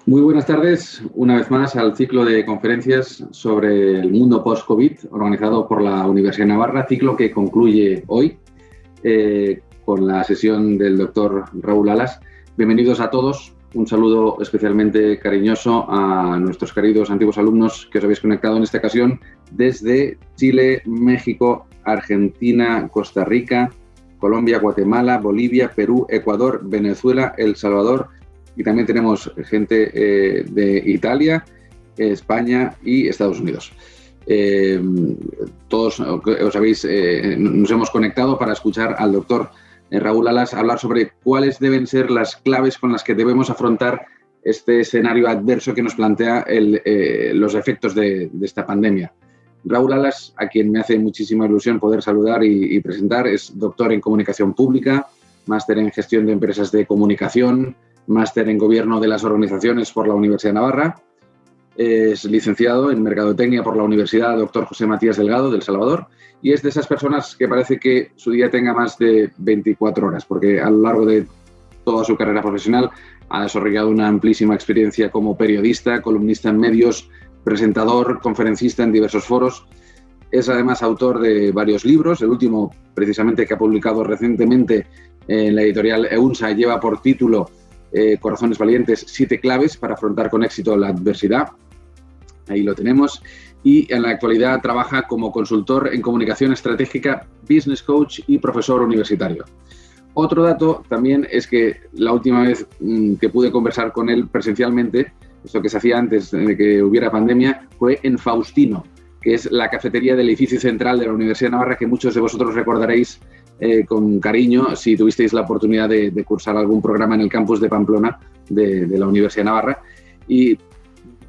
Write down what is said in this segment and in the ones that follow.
Muy buenas tardes, una vez más al ciclo de conferencias sobre el mundo post-COVID organizado por la Universidad de Navarra, ciclo que concluye hoy con la sesión del doctor Raúl Alas. Bienvenidos a todos, un saludo especialmente cariñoso a nuestros queridos antiguos alumnos que os habéis conectado en esta ocasión desde Chile, México, Argentina, Costa Rica, Colombia, Guatemala, Bolivia, Perú, Ecuador, Venezuela, El Salvador. Y también tenemos gente de Italia, España y Estados Unidos. Todos nos hemos conectado para escuchar al doctor Raúl Alas hablar sobre cuáles deben ser las claves con las que debemos afrontar este escenario adverso que nos plantea los efectos de esta pandemia. Raúl Alas, a quien me hace muchísima ilusión poder saludar y presentar, es doctor en Comunicación Pública, máster en Gestión de Empresas de Comunicación, máster en Gobierno de las Organizaciones por la Universidad de Navarra, es licenciado en Mercadotecnia por la Universidad Dr. José Matías Delgado de El Salvador y es de esas personas que parece que su día tenga más de 24 horas, porque a lo largo de toda su carrera profesional ha desarrollado una amplísima experiencia como periodista, columnista en medios, presentador, conferencista en diversos foros. Es además autor de varios libros, el último precisamente que ha publicado recientemente en la editorial EUNSA lleva por título Corazones Valientes, 7 claves para afrontar con éxito la adversidad. Ahí lo tenemos. Y en la actualidad trabaja como consultor en comunicación estratégica, business coach y profesor universitario. Otro dato también es que la última vez que pude conversar con él presencialmente, esto que se hacía antes de que hubiera pandemia, fue en Faustino, que es la cafetería del edificio central de la Universidad de Navarra, que muchos de vosotros recordaréis con cariño si tuvisteis la oportunidad de cursar algún programa en el campus de Pamplona de la Universidad de Navarra. Y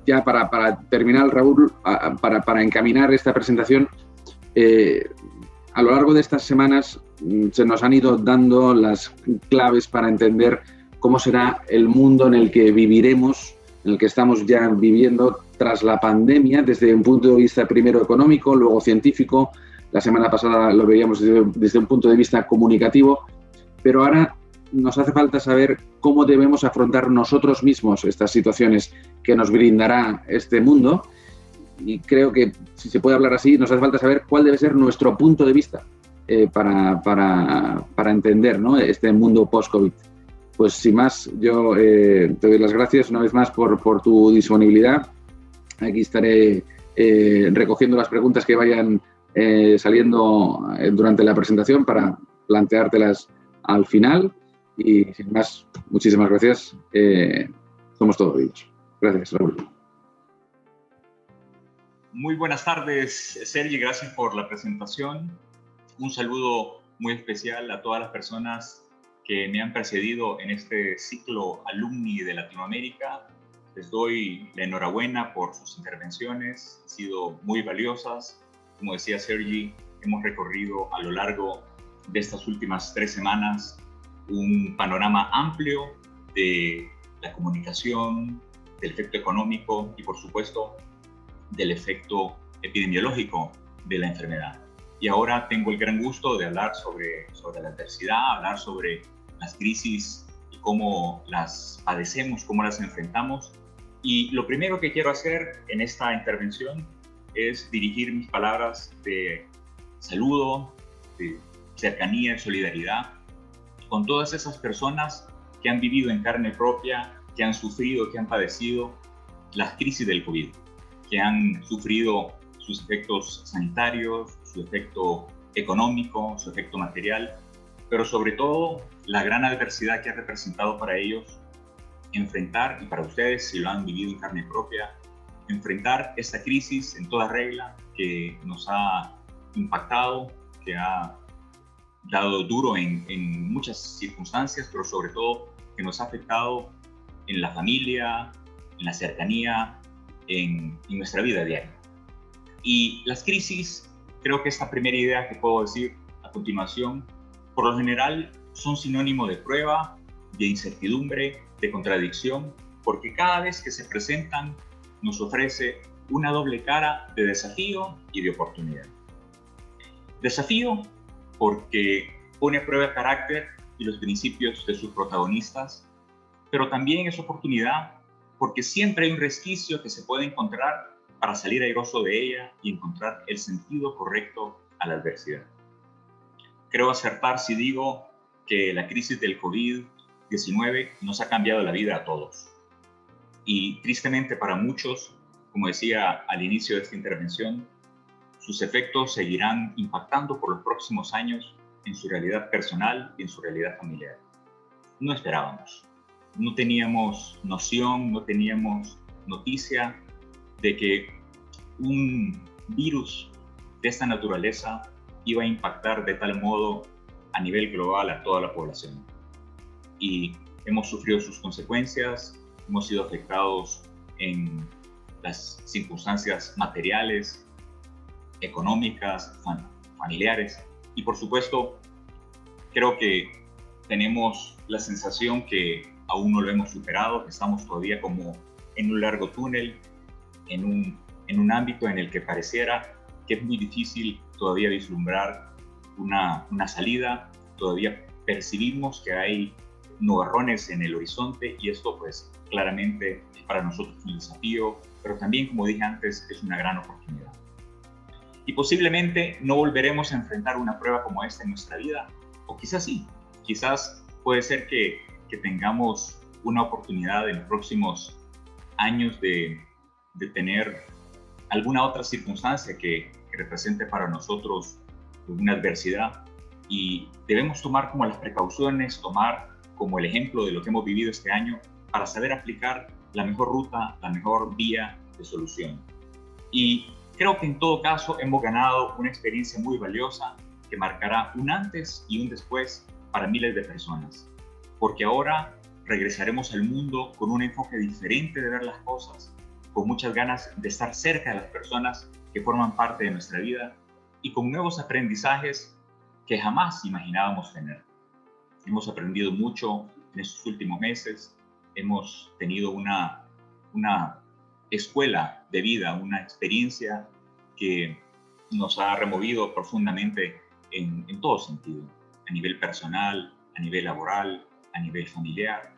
ya para terminar, Raúl, para encaminar esta presentación, a lo largo de estas semanas se nos han ido dando las claves para entender cómo será el mundo en el que viviremos, en el que estamos ya viviendo tras la pandemia, desde un punto de vista primero económico, luego científico. La semana pasada lo veíamos desde un punto de vista comunicativo, pero ahora nos hace falta saber cómo debemos afrontar nosotros mismos estas situaciones que nos brindará este mundo. Y creo que, si se puede hablar así, nos hace falta saber cuál debe ser nuestro punto de vista para entender, ¿no?, este mundo post-COVID. Pues sin más, yo te doy las gracias una vez más por tu disponibilidad. Aquí estaré recogiendo las preguntas que vayan saliendo durante la presentación para planteártelas al final. Y sin más, muchísimas gracias. Somos todos oídos. Gracias, Raúl. Muy buenas tardes, Sergi. Gracias por la presentación. Un saludo muy especial a todas las personas que me han precedido en este ciclo Alumni de Latinoamérica. Les doy la enhorabuena por sus intervenciones. Han sido muy valiosas. Como decía Sergi, hemos recorrido a lo largo de estas últimas 3 semanas un panorama amplio de la comunicación, del efecto económico y, por supuesto, del efecto epidemiológico de la enfermedad. Y ahora tengo el gran gusto de hablar sobre la adversidad, hablar sobre las crisis y cómo las padecemos, cómo las enfrentamos. Y lo primero que quiero hacer en esta intervención es dirigir mis palabras de saludo, de cercanía, de solidaridad con todas esas personas que han vivido en carne propia, que han sufrido, que han padecido las crisis del COVID, que han sufrido sus efectos sanitarios, su efecto económico, su efecto material, pero sobre todo la gran adversidad que ha representado para ellos enfrentar, y para ustedes si lo han vivido en carne propia, enfrentar esta crisis en toda regla que nos ha impactado, que ha dado duro en muchas circunstancias, pero sobre todo que nos ha afectado en la familia, en la cercanía, en nuestra vida diaria. Y las crisis, creo que esta primera idea que puedo decir a continuación, por lo general son sinónimo de prueba, de incertidumbre, de contradicción, porque cada vez que se presentan nos ofrece una doble cara de desafío y de oportunidad. Desafío porque pone a prueba el carácter y los principios de sus protagonistas, pero también es oportunidad porque siempre hay un resquicio que se puede encontrar para salir airoso de ella y encontrar el sentido correcto a la adversidad. Creo acertar si digo que la crisis del COVID-19 nos ha cambiado la vida a todos. Y tristemente para muchos, como decía al inicio de esta intervención, sus efectos seguirán impactando por los próximos años en su realidad personal y en su realidad familiar. No esperábamos, no teníamos noción, no teníamos noticia de que un virus de esta naturaleza iba a impactar de tal modo a nivel global a toda la población. Y hemos sufrido sus consecuencias, hemos sido afectados en las circunstancias materiales, económicas, familiares, y por supuesto creo que tenemos la sensación que aún no lo hemos superado, que estamos todavía como en un largo túnel, en un ámbito en el que pareciera que es muy difícil todavía vislumbrar una salida. Todavía percibimos que hay nubarrones en el horizonte y esto pues claramente es para nosotros un desafío, pero también, como dije antes, es una gran oportunidad. Y posiblemente no volveremos a enfrentar una prueba como esta en nuestra vida, o quizás sí, quizás puede ser que tengamos una oportunidad en los próximos años de tener alguna otra circunstancia que represente para nosotros una adversidad, y debemos tomar como las precauciones, tomar como el ejemplo de lo que hemos vivido este año para saber aplicar la mejor ruta, la mejor vía de solución. Y creo que en todo caso hemos ganado una experiencia muy valiosa que marcará un antes y un después para miles de personas, porque ahora regresaremos al mundo con un enfoque diferente de ver las cosas, con muchas ganas de estar cerca de las personas que forman parte de nuestra vida y con nuevos aprendizajes que jamás imaginábamos tener. Hemos aprendido mucho en estos últimos meses, hemos tenido una escuela de vida, una experiencia que nos ha removido profundamente en todo sentido, a nivel personal, a nivel laboral, a nivel familiar,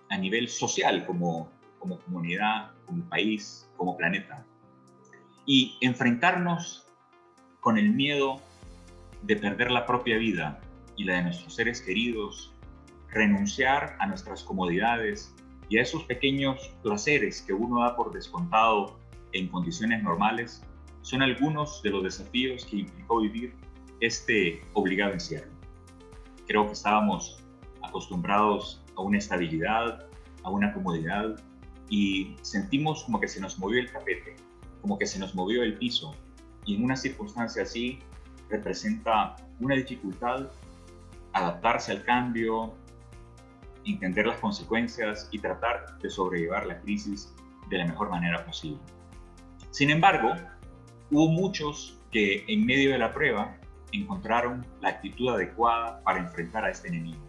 a nivel social como comunidad, como país, como planeta. Y enfrentarnos con el miedo de perder la propia vida y la de nuestros seres queridos, renunciar a nuestras comodidades y a esos pequeños placeres que uno da por descontado en condiciones normales, son algunos de los desafíos que implicó vivir este obligado encierro. Creo que estábamos acostumbrados a una estabilidad, a una comodidad, y sentimos como que se nos movió el tapete, como que se nos movió el piso, y en una circunstancia así representa una dificultad adaptarse al cambio, entender las consecuencias y tratar de sobrellevar la crisis de la mejor manera posible. Sin embargo, hubo muchos que en medio de la prueba encontraron la actitud adecuada para enfrentar a este enemigo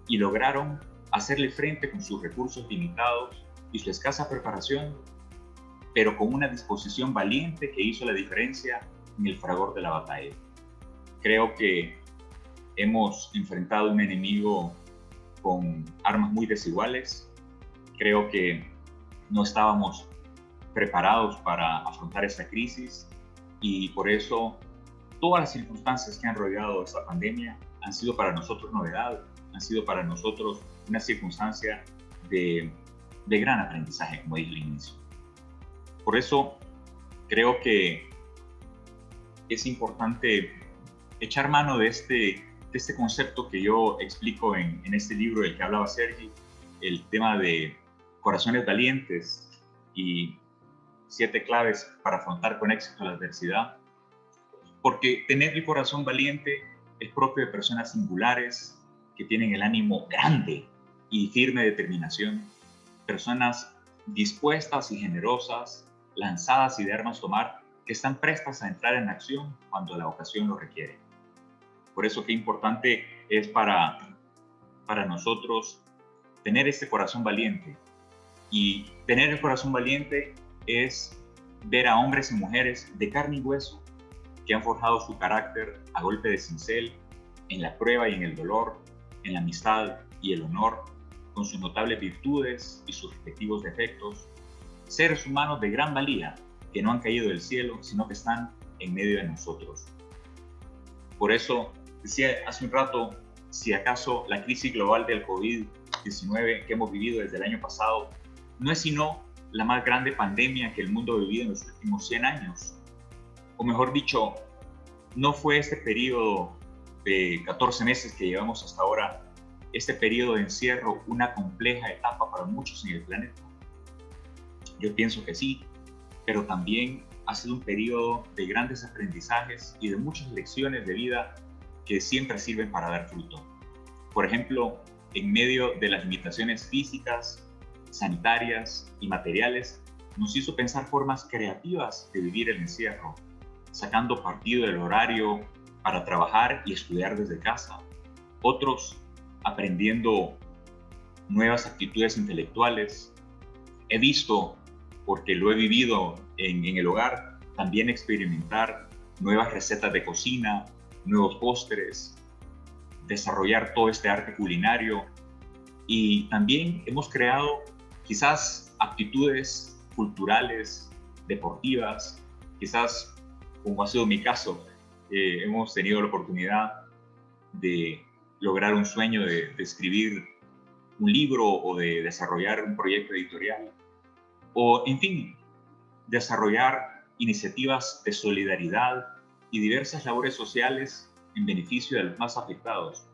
y lograron hacerle frente con sus recursos limitados y su escasa preparación, pero con una disposición valiente que hizo la diferencia en el fragor de la batalla. Creo que hemos enfrentado un enemigo con armas muy desiguales. Creo que no estábamos preparados para afrontar esta crisis y por eso todas las circunstancias que han rodeado esta pandemia han sido para nosotros novedad, han sido para nosotros una circunstancia de gran aprendizaje, como dije al inicio. Por eso creo que es importante echar mano de este concepto que yo explico en este libro del que hablaba Sergi, el tema de corazones valientes y 7 claves para afrontar con éxito la adversidad, porque tener el corazón valiente es propio de personas singulares que tienen el ánimo grande y firme determinación, personas dispuestas y generosas, lanzadas y de armas tomar, que están prestas a entrar en acción cuando la ocasión lo requiere. Por eso qué importante es para nosotros tener este corazón valiente. Y tener el corazón valiente es ver a hombres y mujeres de carne y hueso que han forjado su carácter a golpe de cincel, en la prueba y en el dolor, en la amistad y el honor, con sus notables virtudes y sus respectivos defectos, seres humanos de gran valía que no han caído del cielo, sino que están en medio de nosotros. Por eso, decía hace un rato, si acaso la crisis global del COVID-19 que hemos vivido desde el año pasado no es sino la más grande pandemia que el mundo ha vivido en los últimos 100 años. O mejor dicho, no fue este periodo de 14 meses que llevamos hasta ahora, este periodo de encierro, una compleja etapa para muchos en el planeta. Yo pienso que sí, pero también ha sido un periodo de grandes aprendizajes y de muchas lecciones de vida que siempre sirven para dar fruto. Por ejemplo, en medio de las limitaciones físicas, sanitarias y materiales, nos hizo pensar formas creativas de vivir el encierro, sacando partido del horario para trabajar y estudiar desde casa. Otros aprendiendo nuevas actitudes intelectuales. He visto, porque lo he vivido en el hogar, también experimentar nuevas recetas de cocina, nuevos postres, desarrollar todo este arte culinario, y también hemos creado quizás aptitudes culturales, deportivas, quizás, como ha sido mi caso, hemos tenido la oportunidad de lograr un sueño de escribir un libro o de desarrollar un proyecto editorial, o en fin, desarrollar iniciativas de solidaridad y diversas labores sociales en beneficio de los más afectados.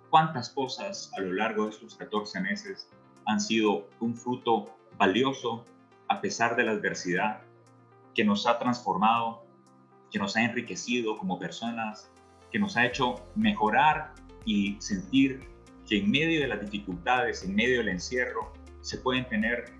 ¿Cuántas cosas a lo largo de estos 14 meses han sido un fruto valioso a pesar de la adversidad, que nos ha transformado, que nos ha enriquecido como personas, que nos ha hecho mejorar y sentir que en medio de las dificultades, en medio del encierro, se pueden tener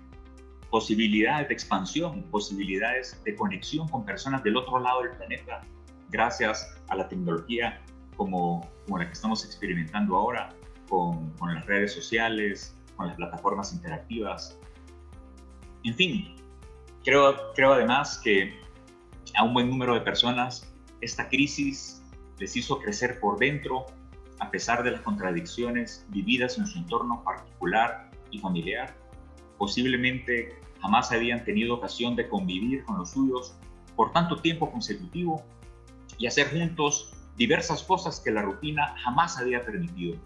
posibilidades de expansión, posibilidades de conexión con personas del otro lado del planeta, gracias a la tecnología como la que estamos experimentando ahora, con las redes sociales, con las plataformas interactivas. En fin, creo además que a un buen número de personas esta crisis les hizo crecer por dentro, a pesar de las contradicciones vividas en su entorno particular y familiar. Posiblemente jamás habían tenido ocasión de convivir con los suyos por tanto tiempo consecutivo y hacer juntos diversas cosas que la rutina jamás había permitido.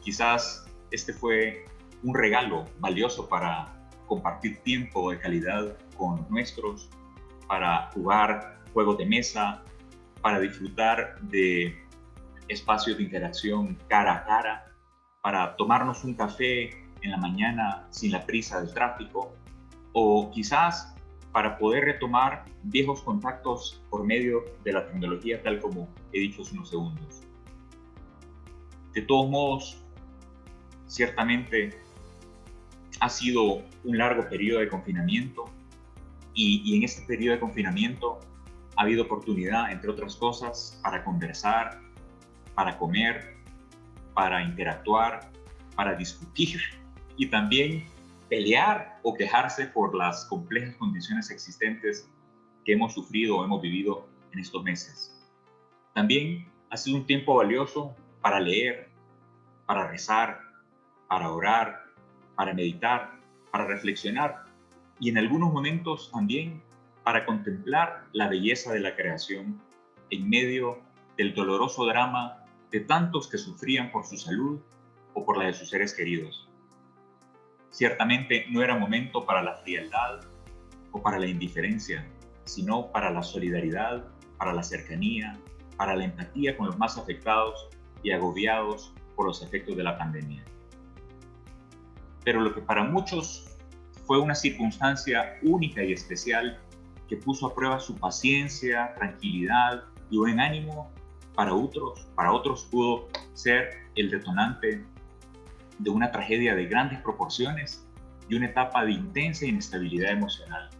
Quizás este fue un regalo valioso para compartir tiempo de calidad con nuestros, para jugar juegos de mesa, para disfrutar de espacios de interacción cara a cara, para tomarnos un café en la mañana sin la prisa del tráfico, o quizás para poder retomar viejos contactos por medio de la tecnología, tal como he dicho hace unos segundos. De todos modos, ciertamente ha sido un largo periodo de confinamiento y en este periodo de confinamiento ha habido oportunidad, entre otras cosas, para conversar, para comer, para interactuar, para discutir y también pelear o quejarse por las complejas condiciones existentes que hemos sufrido o hemos vivido en estos meses. También ha sido un tiempo valioso para leer, para rezar, para orar, para meditar, para reflexionar y en algunos momentos también para contemplar la belleza de la creación en medio del doloroso drama de tantos que sufrían por su salud o por la de sus seres queridos. Ciertamente no era momento para la frialdad o para la indiferencia, sino para la solidaridad, para la cercanía, para la empatía con los más afectados y agobiados por los efectos de la pandemia. Pero lo que para muchos fue una circunstancia única y especial que puso a prueba su paciencia, tranquilidad y buen ánimo, para otros pudo ser el detonante de una tragedia de grandes proporciones y una etapa de intensa inestabilidad emocional.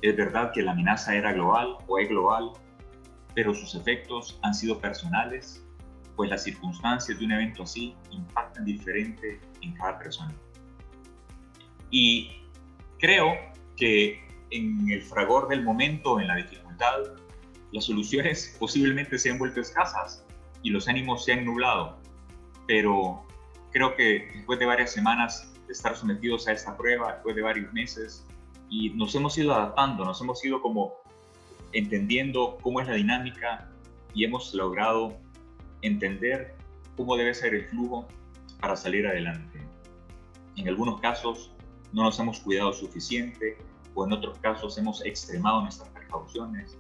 Es verdad que la amenaza era global o es global, pero sus efectos han sido personales, pues las circunstancias de un evento así impactan diferente en cada persona. Y creo que en el fragor del momento, en la dificultad, las soluciones posiblemente se han vuelto escasas y los ánimos se han nublado, pero creo que después de varias semanas de estar sometidos a esta prueba, después de varios meses, y nos hemos ido adaptando, nos hemos ido como entendiendo cómo es la dinámica y hemos logrado entender cómo debe ser el flujo para salir adelante. En algunos casos no nos hemos cuidado suficiente, o en otros casos hemos extremado nuestras precauciones,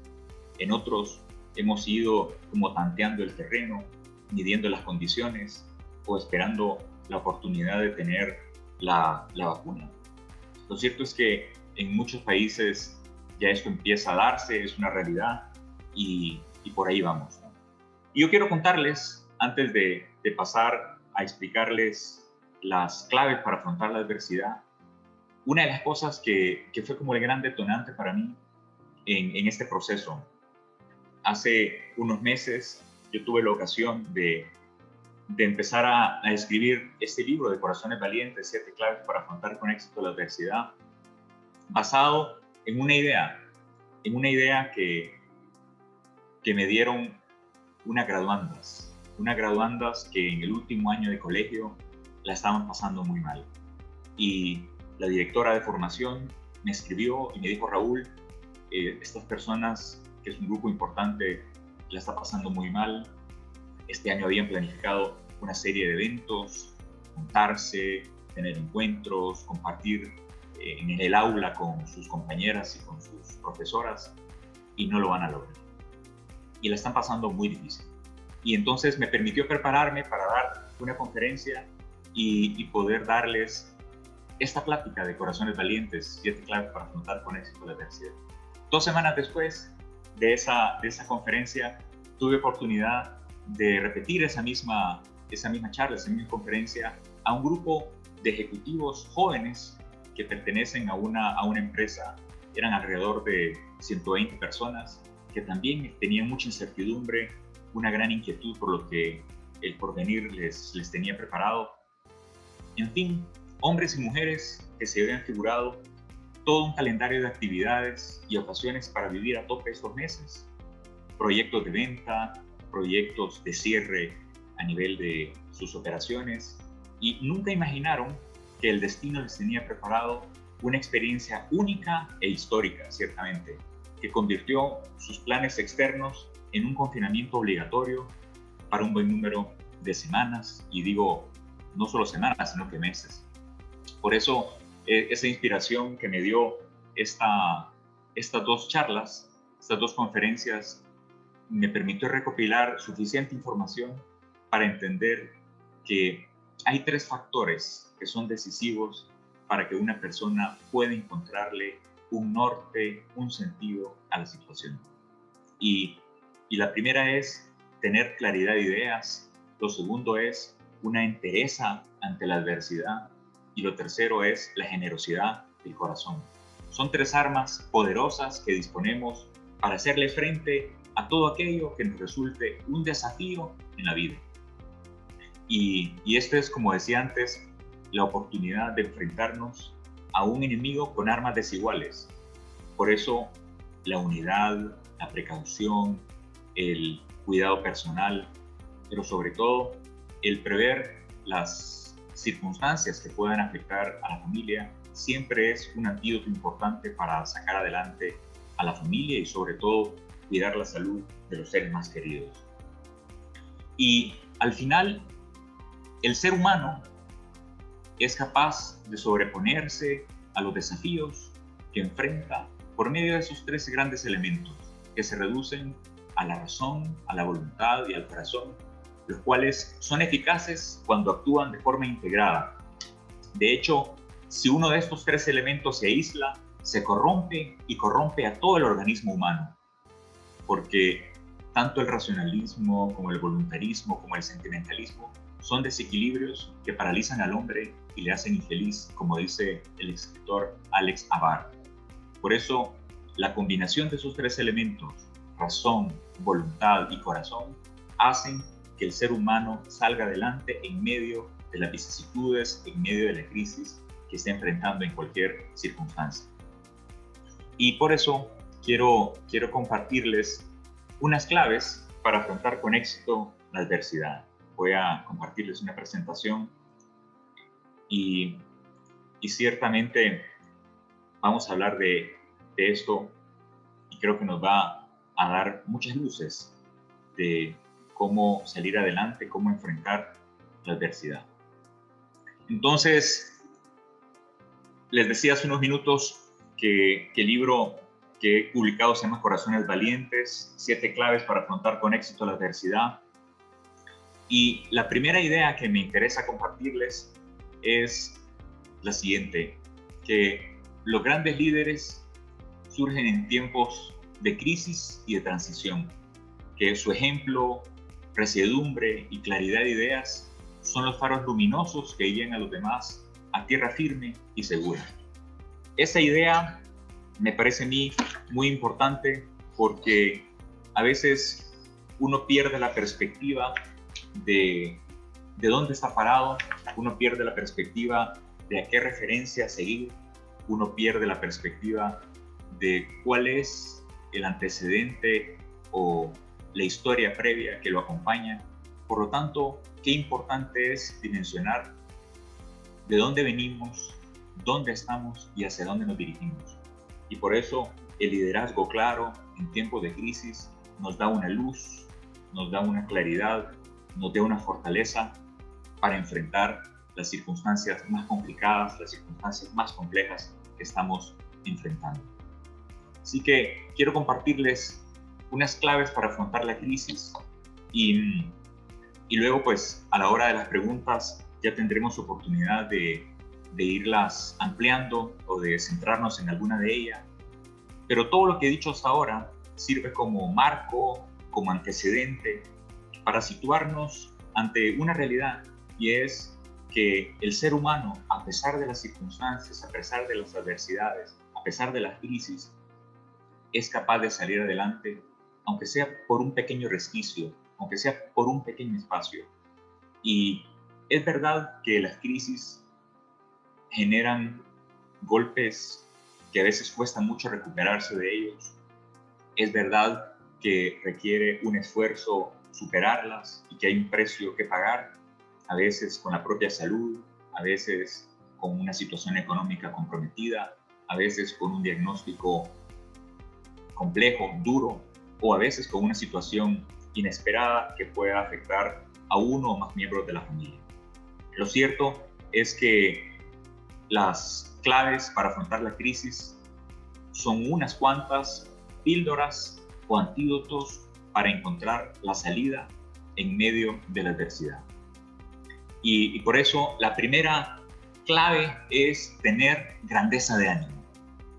en otros hemos ido como tanteando el terreno, midiendo las condiciones o esperando la oportunidad de tener la vacuna. Lo cierto es que en muchos países ya esto empieza a darse, es una realidad y por ahí vamos, ¿no? Y yo quiero contarles, antes de pasar a explicarles las claves para afrontar la adversidad, una de las cosas que fue como el gran detonante para mí en este proceso. Hace unos meses yo tuve la ocasión de empezar a escribir este libro de Corazones Valientes, 7 claves para afrontar con éxito la adversidad, basado en una idea que me dieron unas graduandas que en el último año de colegio la estaban pasando muy mal. Y la directora de formación me escribió y me dijo: Raúl, estas personas, que es un grupo importante, la está pasando muy mal. Este año habían planificado una serie de eventos, juntarse, tener encuentros, compartir en el aula con sus compañeras y con sus profesoras, y no lo van a lograr. Y la están pasando muy difícil. Y entonces me permitió prepararme para dar una conferencia y poder darles esta plática de Corazones Valientes, 7 claves para afrontar con éxito la adversidad. 2 semanas después de esa conferencia, tuve oportunidad de repetir esa misma charla, esa misma conferencia a un grupo de ejecutivos jóvenes que pertenecen a una empresa. Eran alrededor de 120 personas que también tenían mucha incertidumbre, una gran inquietud por lo que el porvenir les tenía preparado. En fin, hombres y mujeres que se habían figurado todo un calendario de actividades y ocasiones para vivir a tope estos meses. Proyectos de venta, proyectos de cierre a nivel de sus operaciones, y nunca imaginaron que el destino les tenía preparado una experiencia única e histórica, ciertamente, que convirtió sus planes externos en un confinamiento obligatorio para un buen número de semanas, y digo, no solo semanas, sino que meses. Por eso, esa inspiración que me dio estas 2 charlas, estas 2 conferencias, me permitió recopilar suficiente información para entender que hay 3 factores que son decisivos para que una persona pueda encontrarle un norte, un sentido a la situación. Y la primera es tener claridad de ideas, lo segundo es una entereza ante la adversidad, y lo tercero es la generosidad del corazón. Son 3 armas poderosas que disponemos para hacerle frente a todo aquello que nos resulte un desafío en la vida. Y esto es, como decía antes, la oportunidad de enfrentarnos a un enemigo con armas desiguales. Por eso, la unidad, la precaución, el cuidado personal, pero sobre todo, el prever las circunstancias que puedan afectar a la familia, siempre es un antídoto importante para sacar adelante a la familia y sobre todo cuidar la salud de los seres más queridos. Y al final, el ser humano es capaz de sobreponerse a los desafíos que enfrenta por medio de esos 3 grandes elementos que se reducen a la razón, a la voluntad y al corazón, los cuales son eficaces cuando actúan de forma integrada. De hecho, si uno de estos 3 elementos se aísla, se corrompe y corrompe a todo el organismo humano, porque tanto el racionalismo como el voluntarismo como el sentimentalismo son desequilibrios que paralizan al hombre y le hacen infeliz, como dice el escritor Alex Abar. Por eso, la combinación de esos 3 elementos, razón, voluntad y corazón, hacen que el ser humano salga adelante en medio de las vicisitudes, en medio de la crisis que está enfrentando en cualquier circunstancia. Y por eso quiero compartirles unas claves para afrontar con éxito la adversidad. Voy a compartirles una presentación Y, y ciertamente vamos a hablar de esto y creo que nos va a dar muchas luces de cómo salir adelante, cómo enfrentar la adversidad. Entonces, les decía hace unos minutos que el libro que he publicado se llama Corazones Valientes, 7 claves para afrontar con éxito la adversidad. Y la primera idea que me interesa compartirles es la siguiente, que los grandes líderes surgen en tiempos de crisis y de transición, que su ejemplo, resiedumbre y claridad de ideas son los faros luminosos que guían a los demás a tierra firme y segura. Esa idea me parece a mí muy importante porque a veces uno pierde la perspectiva de dónde está parado, uno pierde la perspectiva de a qué referencia seguir, uno pierde la perspectiva de cuál es el antecedente o la historia previa que lo acompaña. Por lo tanto, qué importante es dimensionar de dónde venimos, dónde estamos y hacia dónde nos dirigimos. Y por eso el liderazgo claro en tiempos de crisis nos da una luz, nos da una claridad, nos da una fortaleza para enfrentar las circunstancias más complicadas, las circunstancias más complejas que estamos enfrentando. Así que quiero compartirles unas claves para afrontar la crisis y luego pues a la hora de las preguntas ya tendremos oportunidad de irlas ampliando o de centrarnos en alguna de ellas. Pero todo lo que he dicho hasta ahora sirve como marco, como antecedente para situarnos ante una realidad, y es que el ser humano, a pesar de las circunstancias, a pesar de las adversidades, a pesar de las crisis, es capaz de salir adelante, aunque sea por un pequeño resquicio, aunque sea por un pequeño espacio. Y es verdad que las crisis generan golpes que a veces cuesta mucho recuperarse de ellos. Es verdad que requiere un esfuerzo superarlas y que hay un precio que pagar, a veces con la propia salud, a veces con una situación económica comprometida, a veces con un diagnóstico complejo, duro, o a veces con una situación inesperada que pueda afectar a uno o más miembros de la familia. Lo cierto es que las claves para afrontar la crisis son unas cuantas píldoras o antídotos para encontrar la salida en medio de la adversidad. Y por eso la primera clave es tener grandeza de ánimo.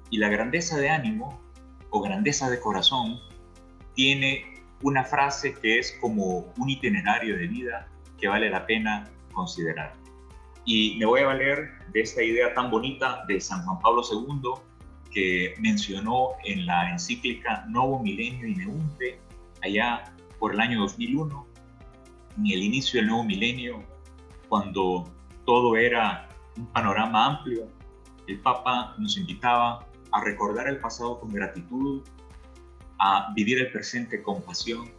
Y la grandeza de ánimo o grandeza de corazón tiene una frase que es como un itinerario de vida que vale la pena considerar. Y me voy a valer de esta idea tan bonita de San Juan Pablo II, que mencionó en la encíclica Novo Milenio Ineunte, allá por el año 2001, en el inicio del nuevo milenio, cuando todo era un panorama amplio. El Papa nos invitaba a recordar el pasado con gratitud, a vivir el presente con pasión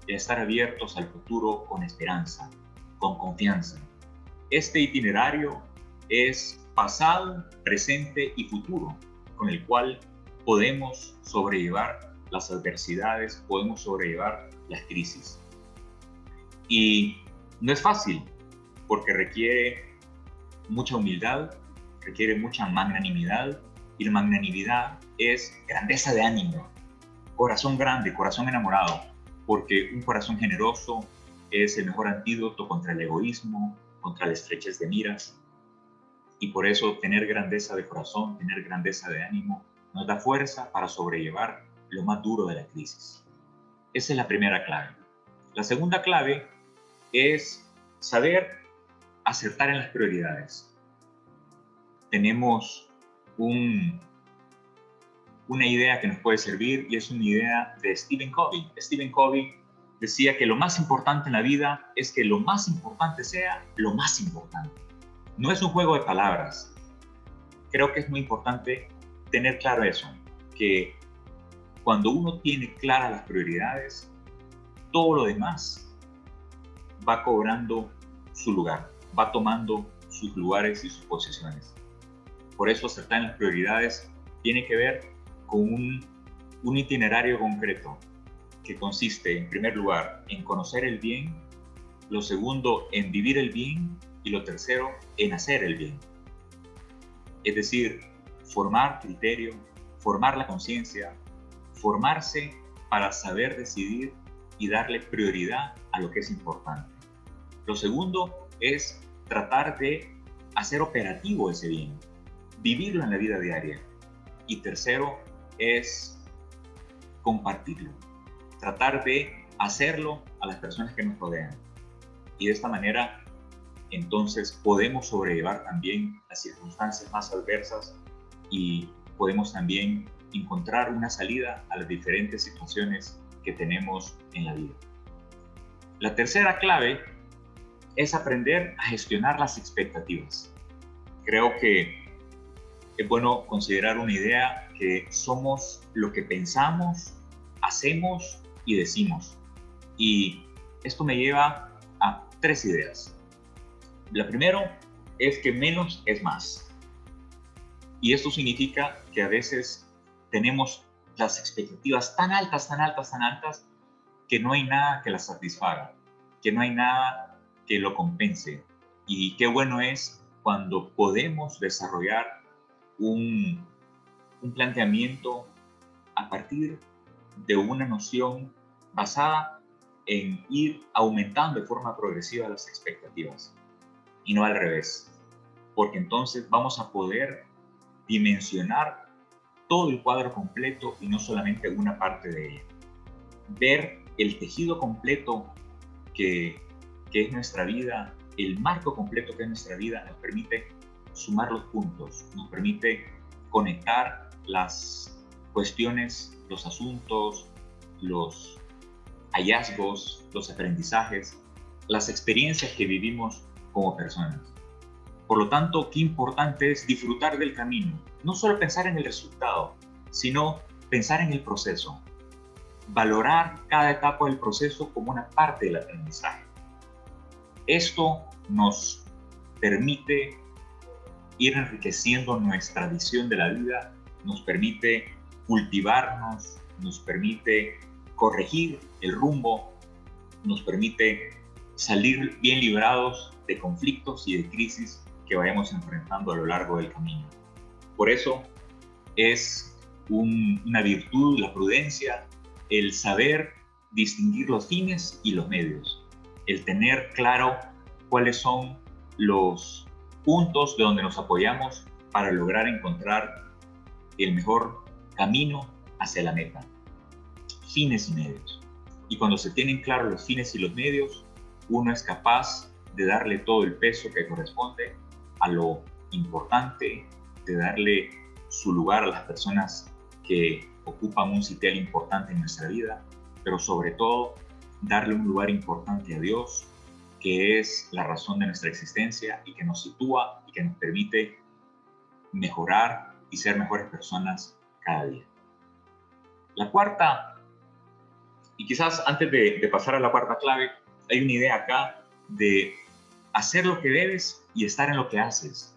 y a estar abiertos al futuro con esperanza, con confianza. Este itinerario es pasado, presente y futuro, con el cual podemos sobrellevar las adversidades, podemos sobrellevar las crisis. Y no es fácil, porque requiere mucha humildad, requiere mucha magnanimidad, y la magnanimidad es grandeza de ánimo, corazón grande, corazón enamorado, porque un corazón generoso es el mejor antídoto contra el egoísmo, contra la estrechez de miras, y por eso tener grandeza de corazón, tener grandeza de ánimo, nos da fuerza para sobrellevar lo más duro de la crisis. Esa es la primera clave. La segunda clave es saber acertar en las prioridades. Tenemos una idea que nos puede servir, y es una idea de Stephen Covey. Stephen Covey decía que lo más importante en la vida es que lo más importante sea lo más importante. No es un juego de palabras. Creo que es muy importante tener claro eso, que cuando uno tiene claras las prioridades, todo lo demás va cobrando su lugar, va tomando sus lugares y sus posiciones. Por eso acertar en las prioridades tiene que ver con un itinerario concreto que consiste, en primer lugar, en conocer el bien, lo segundo, en vivir el bien y lo tercero, en hacer el bien. Es decir, formar criterio, formar la conciencia, formarse para saber decidir y darle prioridad a lo que es importante. Lo segundo es tratar de hacer operativo ese bien, vivirlo en la vida diaria. Y tercero es compartirlo, tratar de hacerlo a las personas que nos rodean. Y de esta manera, entonces, podemos sobrellevar también las circunstancias más adversas y podemos también encontrar una salida a las diferentes situaciones que tenemos en la vida. La tercera clave es aprender a gestionar las expectativas. Creo que es bueno considerar una idea que somos lo que pensamos, hacemos y decimos. Y esto me lleva a 3 ideas. La primera es que menos es más. Y esto significa que a veces tenemos las expectativas tan altas, que no hay nada que las satisfaga, que no hay nada que lo compense. Y qué bueno es cuando podemos desarrollar un planteamiento a partir de una noción basada en ir aumentando de forma progresiva las expectativas y no al revés, porque entonces vamos a poder dimensionar todo el cuadro completo y no solamente una parte de ella. Ver el tejido completo que es nuestra vida, el marco completo que es nuestra vida, nos permite sumar los puntos, nos permite conectar las cuestiones, los asuntos, los hallazgos, los aprendizajes, las experiencias que vivimos como personas. Por lo tanto, qué importante es disfrutar del camino, no solo pensar en el resultado, sino pensar en el proceso, valorar cada etapa del proceso como una parte del aprendizaje. Esto nos permite ir enriqueciendo nuestra visión de la vida, nos permite cultivarnos, nos permite corregir el rumbo, nos permite salir bien librados de conflictos y de crisis que vayamos enfrentando a lo largo del camino. Por eso es una virtud, la prudencia, el saber distinguir los fines y los medios, el tener claro cuáles son los puntos de donde nos apoyamos para lograr encontrar el mejor camino hacia la meta. Fines y medios. Y cuando se tienen claros los fines y los medios, uno es capaz de darle todo el peso que corresponde a lo importante, de darle su lugar a las personas que ocupan un sitial importante en nuestra vida, pero sobre todo darle un lugar importante a Dios, que es la razón de nuestra existencia y que nos sitúa y que nos permite mejorar y ser mejores personas cada día. La cuarta, y quizás antes de pasar a la cuarta clave, hay una idea acá de hacer lo que debes y estar en lo que haces.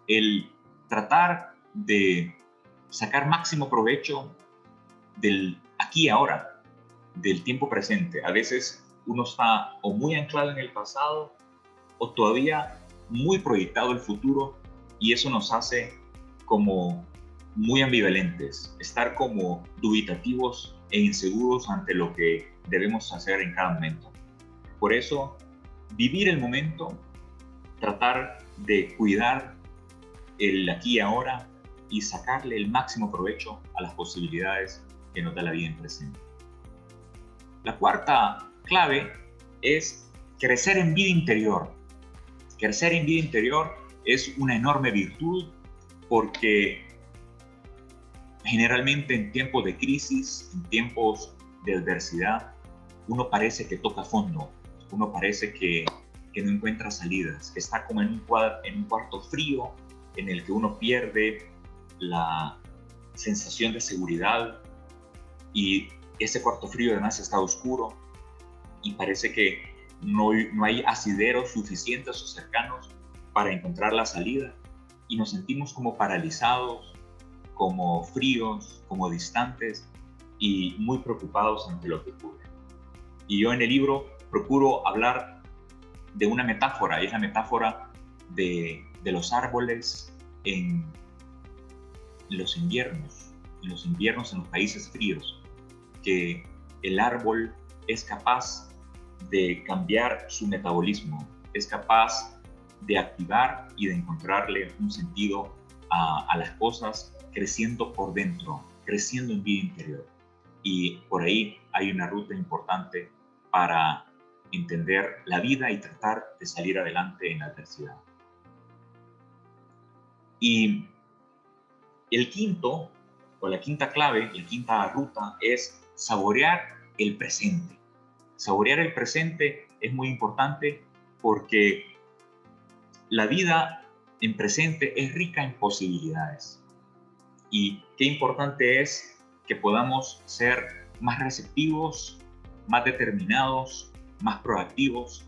El tratar de sacar máximo provecho del aquí y ahora, del tiempo presente. A veces uno está o muy anclado en el pasado o todavía muy proyectado al futuro y eso nos hace como muy ambivalentes, estar como dubitativos e inseguros ante lo que debemos hacer en cada momento. Por eso, vivir el momento, tratar de cuidar el aquí y ahora y sacarle el máximo provecho a las posibilidades que nos da la vida en presente. La cuarta clave es crecer en vida interior. Crecer en vida interior es una enorme virtud porque generalmente en tiempos de crisis, en tiempos de adversidad, uno parece que toca fondo, uno parece que no encuentra salidas, que está como en un cuarto frío en el que uno pierde la sensación de seguridad y ese cuarto frío además está oscuro y parece que no hay asideros suficientes o cercanos para encontrar la salida y nos sentimos como paralizados, como fríos, como distantes y muy preocupados ante lo que ocurre. Y yo en el libro procuro hablar de una metáfora, y es la metáfora de los árboles en los inviernos en los países fríos, que el árbol es capaz de cambiar su metabolismo, es capaz de activar y de encontrarle un sentido a las cosas, creciendo por dentro, creciendo en vida interior. Y por ahí hay una ruta importante para entender la vida y tratar de salir adelante en la adversidad. Y el quinto, o la quinta clave, la quinta ruta es saborear el presente. Saborear el presente es muy importante porque la vida en presente es rica en posibilidades. Y qué importante es que podamos ser más receptivos, más determinados, más proactivos.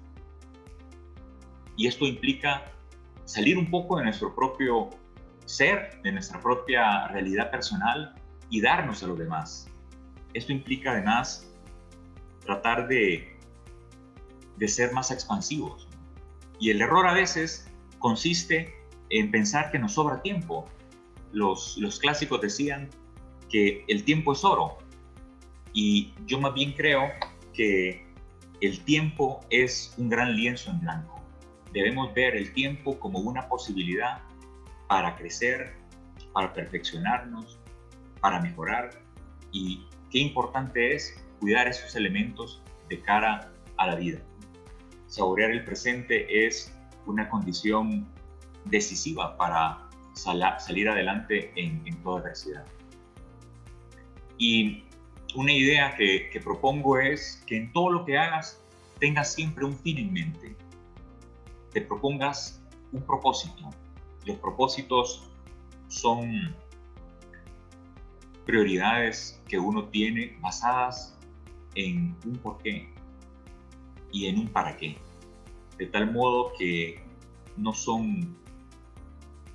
Y esto implica salir un poco de nuestro propio ser, de nuestra propia realidad personal y darnos a los demás. Esto implica además tratar de ser más expansivos. Y el error a veces consiste en pensar que nos sobra tiempo. Los clásicos decían que el tiempo es oro. Y yo más bien creo que el tiempo es un gran lienzo en blanco. Debemos ver el tiempo como una posibilidad para crecer, para perfeccionarnos, para mejorar. Y qué importante es cuidar esos elementos de cara a la vida. Saborear el presente es una condición decisiva para salir adelante en toda adversidad. Y una idea que propongo es que en todo lo que hagas tengas siempre un fin en mente. Te propongas un propósito. Los propósitos son prioridades que uno tiene basadas en un porqué y en un para qué. De tal modo que no son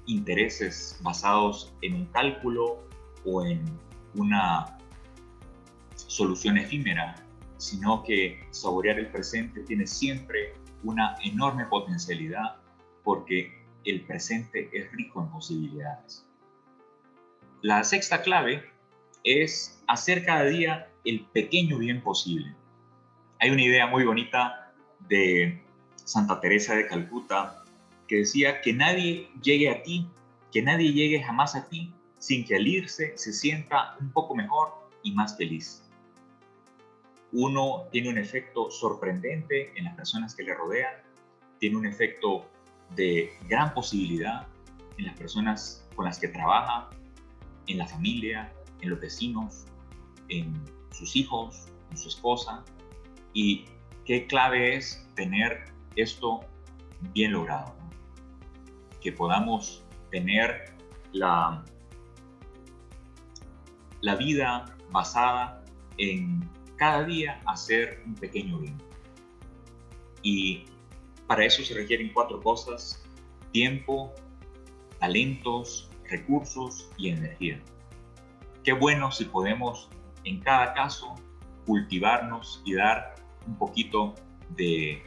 intereses basados en un cálculo o en una solución efímera, sino que saborear el presente tiene siempre una enorme potencialidad porque el presente es rico en posibilidades. La sexta clave es hacer cada día el pequeño bien posible. Hay una idea muy bonita de Santa Teresa de Calcuta que decía que nadie llegue a ti, que nadie llegue jamás a ti sin que al irse se sienta un poco mejor y más feliz. Uno tiene un efecto sorprendente en las personas que le rodean, tiene un efecto de gran posibilidad en las personas con las que trabaja, en la familia, en los vecinos, en sus hijos, en su esposa. Y qué clave es tener esto bien logrado, ¿no? Que podamos tener la vida basada en cada día hacer un pequeño bien. Y para eso se requieren 4 cosas: tiempo, talentos, recursos y energía. Qué bueno si podemos en cada caso cultivarnos y dar un poquito de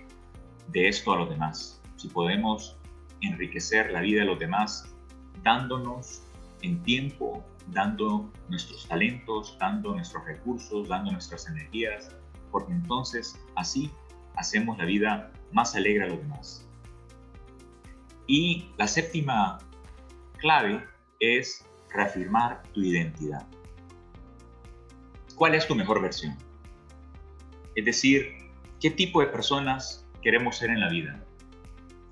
esto a los demás. Si podemos enriquecer la vida de los demás dándonos en tiempo, dando nuestros talentos, dando nuestros recursos, dando nuestras energías, porque entonces así hacemos la vida más alegre a los demás. Y la séptima clave es reafirmar tu identidad. ¿Cuál es tu mejor versión? Es decir, ¿qué tipo de personas queremos ser en la vida?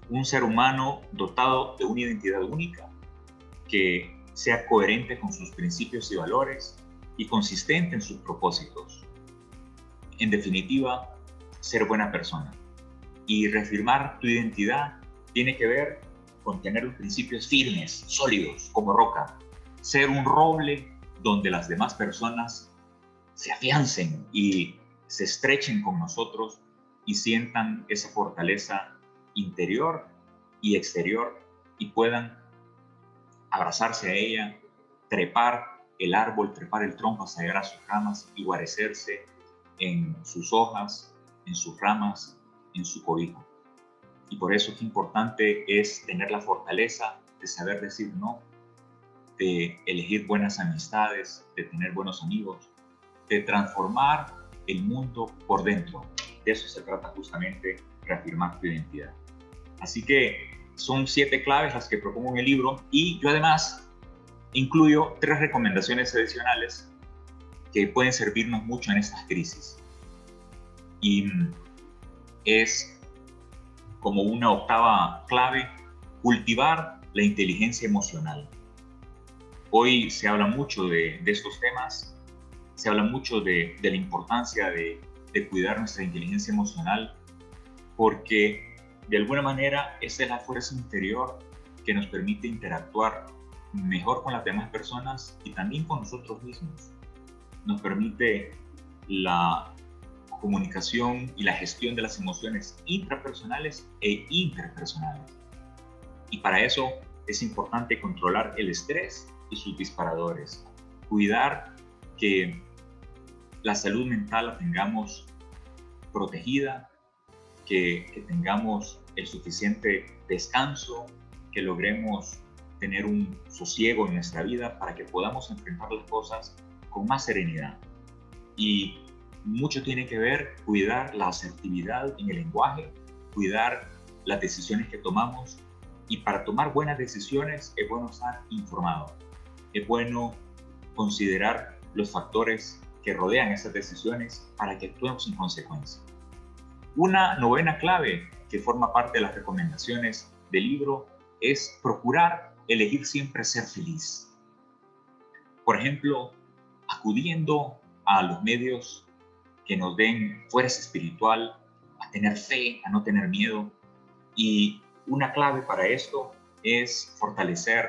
Un ser humano dotado de una identidad única, que sea coherente con sus principios y valores y consistente en sus propósitos. En definitiva, ser buena persona. Y reafirmar tu identidad tiene que ver con tener los principios firmes, sólidos, como roca. Ser un roble donde las demás personas se afiancen y se estrechen con nosotros y sientan esa fortaleza interior y exterior y puedan abrazarse a ella, trepar el árbol, trepar el tronco hasta llegar a sus ramas y guarecerse en sus hojas, en sus ramas, en su cobijo. Y por eso es importante es tener la fortaleza de saber decir no, de elegir buenas amistades, de tener buenos amigos, de transformar el mundo por dentro. De eso se trata justamente, reafirmar tu identidad. Así que son 7 claves las que propongo en el libro y yo además incluyo 3 recomendaciones adicionales que pueden servirnos mucho en estas crisis. Y es como una octava clave, cultivar la inteligencia emocional. Hoy se habla mucho de estos temas, se habla mucho de la importancia de cuidar nuestra inteligencia emocional, porque de alguna manera esa es la fuerza interior que nos permite interactuar mejor con las demás personas y también con nosotros mismos. Nos permite la comunicación y la gestión de las emociones intrapersonales e interpersonales. Y para eso es importante controlar el estrés y sus disparadores, cuidar que la salud mental la tengamos protegida, que tengamos el suficiente descanso, que logremos tener un sosiego en nuestra vida para que podamos enfrentar las cosas con más serenidad. Y mucho tiene que ver cuidar la asertividad en el lenguaje, cuidar las decisiones que tomamos, y para tomar buenas decisiones es bueno estar informado, es bueno considerar los factores que rodean esas decisiones para que actuemos en consecuencia. Una novena clave que forma parte de las recomendaciones del libro es procurar elegir siempre ser feliz. Por ejemplo, acudiendo a los medios que nos den fuerza espiritual, a tener fe, a no tener miedo. Y una clave para esto es fortalecer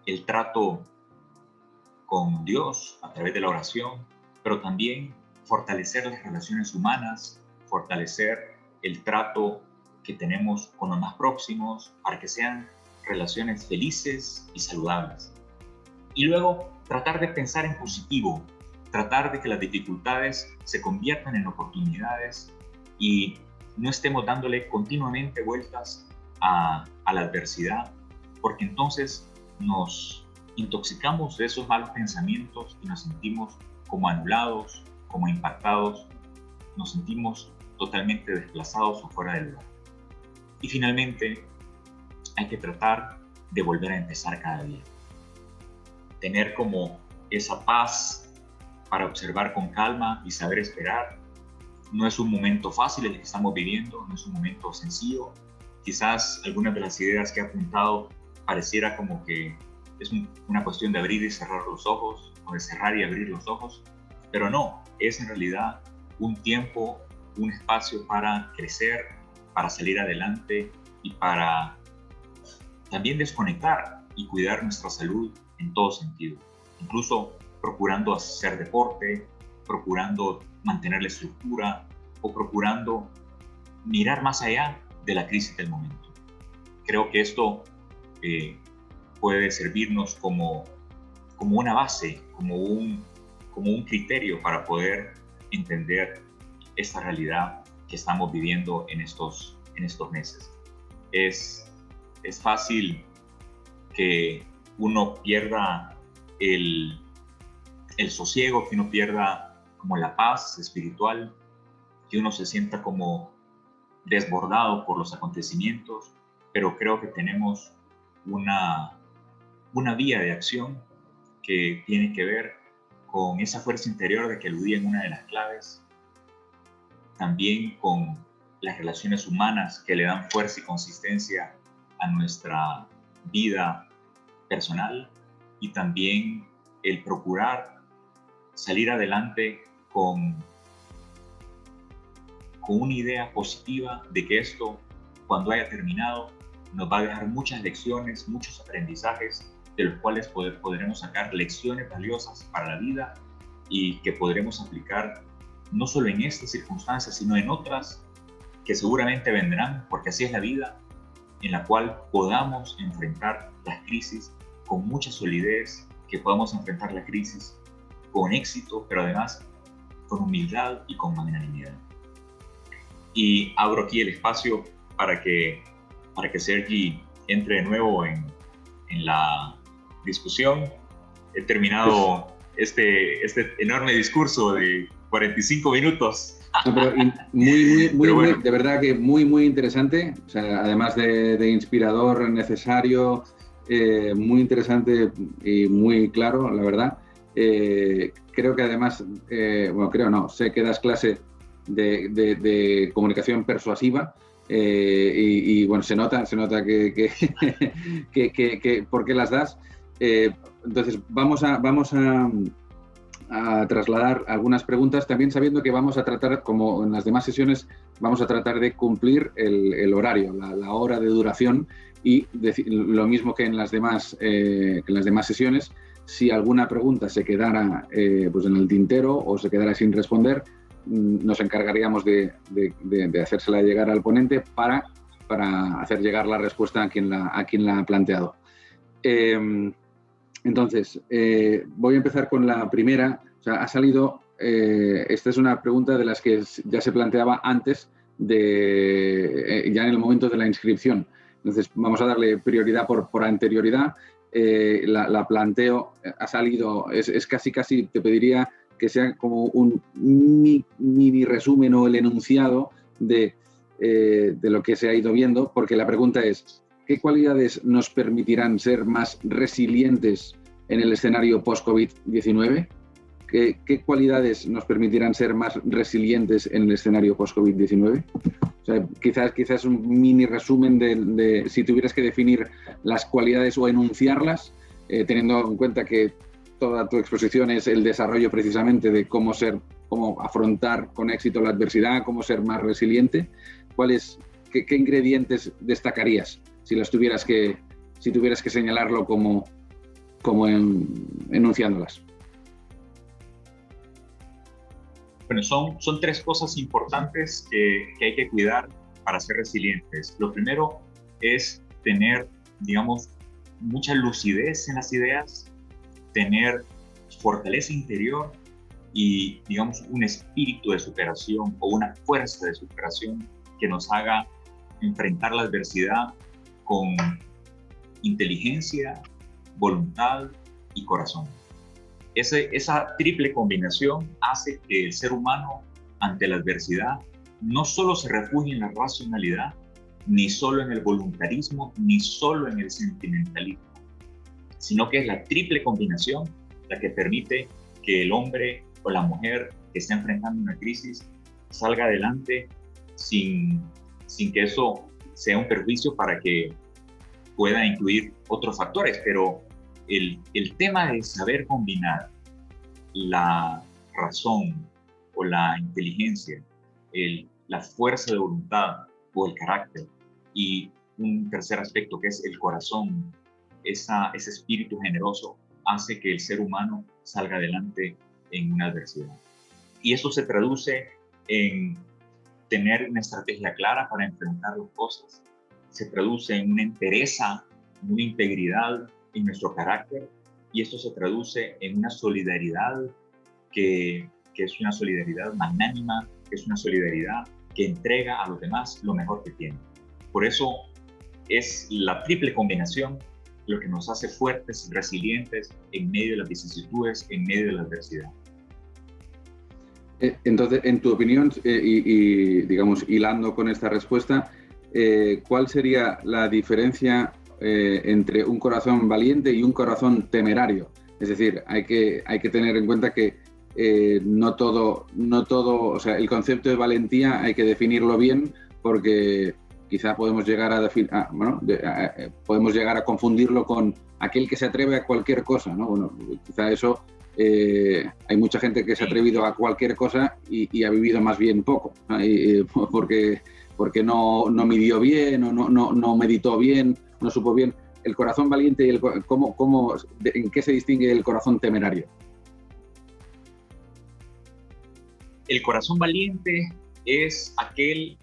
el trato con Dios a través de la oración, pero también fortalecer las relaciones humanas, fortalecer el trato que tenemos con los más próximos para que sean relaciones felices y saludables. Y luego tratar de pensar en positivo, tratar de que las dificultades se conviertan en oportunidades y no estemos dándole continuamente vueltas a la adversidad, porque entonces nos intoxicamos de esos malos pensamientos y nos sentimos como anulados, como impactados, nos sentimos totalmente desplazados o fuera del lugar. Y finalmente, hay que tratar de volver a empezar cada día. Tener como esa paz para observar con calma y saber esperar. No es un momento fácil el que estamos viviendo, no es un momento sencillo. Quizás algunas de las ideas que he apuntado pareciera como que es una cuestión de abrir y cerrar los ojos, o de cerrar y abrir los ojos, pero no, es en realidad un tiempo, un espacio para crecer, para salir adelante y para también desconectar y cuidar nuestra salud en todo sentido, incluso procurando hacer deporte, procurando mantener la estructura o procurando mirar más allá de la crisis del momento. Creo que esto puede servirnos como una base, como un criterio para poder entender esta realidad que estamos viviendo en estos meses. Es fácil que uno pierda el sosiego, que uno pierda como la paz espiritual, que uno se sienta como desbordado por los acontecimientos, pero creo que tenemos una vía de acción que tiene que ver con esa fuerza interior de que aludí en una de las claves, también con las relaciones humanas que le dan fuerza y consistencia a nuestra vida personal, y también el procurar salir adelante con una idea positiva de que esto, cuando haya terminado, nos va a dejar muchas lecciones, muchos aprendizajes de los cuales podremos sacar lecciones valiosas para la vida y que podremos aplicar no solo en estas circunstancias, sino en otras que seguramente vendrán, porque así es la vida, en la cual podamos enfrentar las crisis con mucha solidez, que podamos enfrentar la crisis con éxito, pero además con humildad y con magnanimidad. Y abro aquí el espacio para que Sergi entre de nuevo en la discusión. He terminado este enorme discurso de 45 minutos. No, pero muy, de verdad que muy interesante. O sea, además de inspirador, necesario, muy interesante y muy claro, la verdad. Creo que además, sé que das clase de comunicación persuasiva. Y bueno, se nota que por qué las das. Entonces vamos a trasladar algunas preguntas, también sabiendo que vamos a tratar, como en las demás sesiones, vamos a tratar de cumplir el horario, la hora de duración, y lo mismo que en las demás sesiones. Si alguna pregunta se quedara pues en el tintero o se quedara sin responder, nos encargaríamos de hacérsela llegar al ponente para hacer llegar la respuesta a quien la ha planteado. Entonces, voy a empezar con la primera. O sea, ha salido, esta es una pregunta de las que ya se planteaba antes, ya en el momento de la inscripción. Entonces, vamos a darle prioridad por anterioridad. La planteo, ha salido, es casi, te pediría que sea como un mini resumen o el enunciado de lo que se ha ido viendo, porque la pregunta es: ¿qué cualidades nos permitirán ser más resilientes en el escenario post-COVID-19? ¿Qué cualidades nos permitirán ser más resilientes en el escenario post-COVID-19? O sea, quizás un mini resumen de si tuvieras que definir las cualidades o enunciarlas, teniendo en cuenta que toda tu exposición es el desarrollo precisamente de cómo afrontar con éxito la adversidad, cómo ser más resiliente. ¿Qué ingredientes destacarías si tuvieras que señalarlo como enunciándolas? Bueno, son tres cosas importantes que hay que cuidar para ser resilientes. Lo primero es tener, digamos, mucha lucidez en las ideas, tener fortaleza interior y, digamos, un espíritu de superación o una fuerza de superación que nos haga enfrentar la adversidad con inteligencia, voluntad y corazón. Esa triple combinación hace que el ser humano, ante la adversidad, no solo se refugie en la racionalidad, ni solo en el voluntarismo, ni solo en el sentimentalismo, sino que es la triple combinación la que permite que el hombre o la mujer que está enfrentando una crisis salga adelante sin que eso sea un perjuicio para que pueda incluir otros factores. Pero el tema de saber combinar la razón o la inteligencia, la fuerza de voluntad o el carácter, y un tercer aspecto que es el corazón, ese espíritu generoso, hace que el ser humano salga adelante en una adversidad. Y eso se traduce en tener una estrategia clara para enfrentar las cosas, se traduce en una entereza, en una integridad en nuestro carácter, y esto se traduce en una solidaridad que es una solidaridad magnánima, que es una solidaridad que entrega a los demás lo mejor que tiene. Por eso es la triple combinación lo que nos hace fuertes y resilientes en medio de las vicisitudes, en medio de la adversidad. Entonces, en tu opinión, y digamos, hilando con esta respuesta, ¿cuál sería la diferencia entre un corazón valiente y un corazón temerario? Es decir, hay que tener en cuenta que no todo, o sea, el concepto de valentía hay que definirlo bien, porque quizá podemos llegar podemos llegar a confundirlo con aquel que se atreve a cualquier cosa, ¿no? Bueno, quizá eso, hay mucha gente que se ha atrevido a cualquier cosa y ha vivido más bien poco, ¿no? Porque no midió bien o no meditó bien, no supo bien. El corazón valiente y ¿en qué se distingue el corazón temerario? El corazón valiente es aquel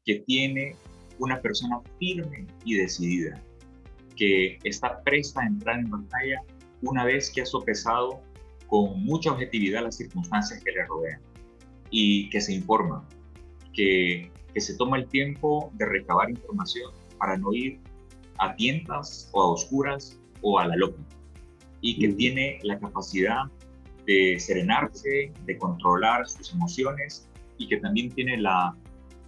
que tiene una persona firme y decidida, que está presta a entrar en batalla una vez que ha sopesado con mucha objetividad las circunstancias que le rodean y que se informa, que se toma el tiempo de recabar información para no ir a tientas o a oscuras o a la loca, y que tiene la capacidad de serenarse, de controlar sus emociones, y que también tiene la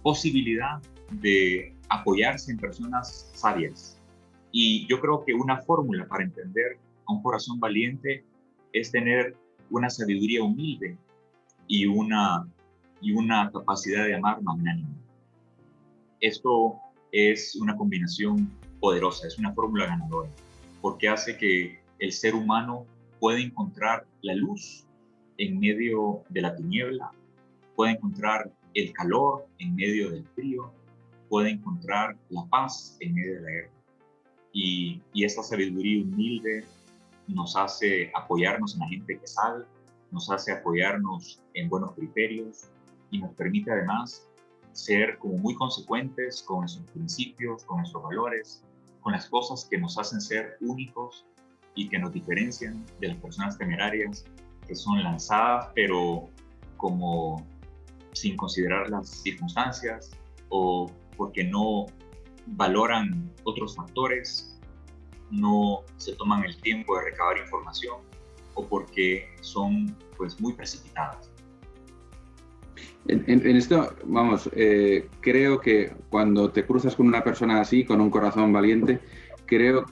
posibilidad de apoyarse en personas sabias. Y yo creo que una fórmula para entender a un corazón valiente es tener una sabiduría humilde y una capacidad de amar magnánima. Esto es una combinación poderosa, es una fórmula ganadora, porque hace que el ser humano pueda encontrar la luz en medio de la tiniebla, puede encontrar el calor en medio del frío, puede encontrar la paz en medio de la guerra. Y esta sabiduría humilde nos hace apoyarnos en la gente que sabe, nos hace apoyarnos en buenos criterios y nos permite además ser como muy consecuentes con nuestros principios, con nuestros valores, con las cosas que nos hacen ser únicos y que nos diferencian de las personas temerarias que son lanzadas, pero como sin considerar las circunstancias o porque no valoran otros factores, no se toman el tiempo de recabar información o porque son pues muy precipitadas. En esto, vamos, creo que cuando te cruzas con una persona así, con un corazón valiente, creo